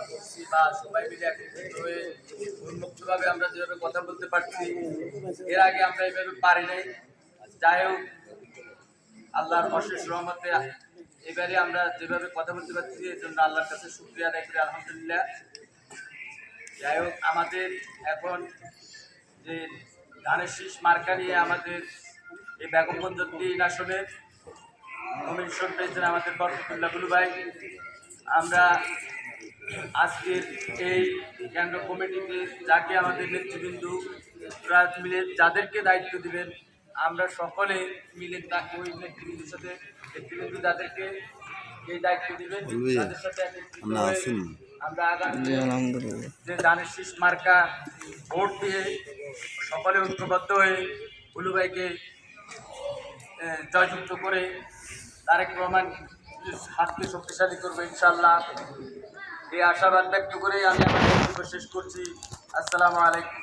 করছি বা সবাই মিলে একত্রিত হয়ে উন্মুক্তভাবে আমরা যেভাবে কথা বলতে পারছি, এর আগে আমরা এইভাবে পারি নাই। যাই হোক, আল্লাহর অশেষ রহমতে এবারে আমরা যেভাবে কথা বলতে পারছি, এই জন্য আল্লাহর কাছে শুকরিয়া আদায় করি, আলহামদুলিল্লাহ। যাই হোক, আমাদের এখন যে ধানের শীষ মার্কা নিয়ে আমাদের এই বেগমগঞ্জ ৩ আসনের নমিনেশন পেয়েছেন আমাদের বরকতুল্লাহ গুলু ভাই। আমরা আজকের এই কেন্দ্র কমিটিতে যাকে আমাদের নেতৃবৃন্দ মিলে যাদেরকে দায়িত্ব দিবেন, আমরা সকলে মিলে ওই নেতৃবৃন্দের সাথে নেতৃবৃন্দ যাদেরকে এই দায়িত্ব দিবেন তাদের সাথে একত্রিত হয়ে আমরা আগামী যে ধানের শীষ মার্কা ভোট দিয়ে সকলে ঐক্যবদ্ধ হয়ে গুলু ভাইকে জয়যুক্ত করে তারেক রহমান হাতকে শক্তিশালী করবে ইনশাআল্লাহ। এই আশাবাদ ব্যক্ত করে আমি আমার বক্তব্য শেষ করছি। আসসালামু আলাইকুম।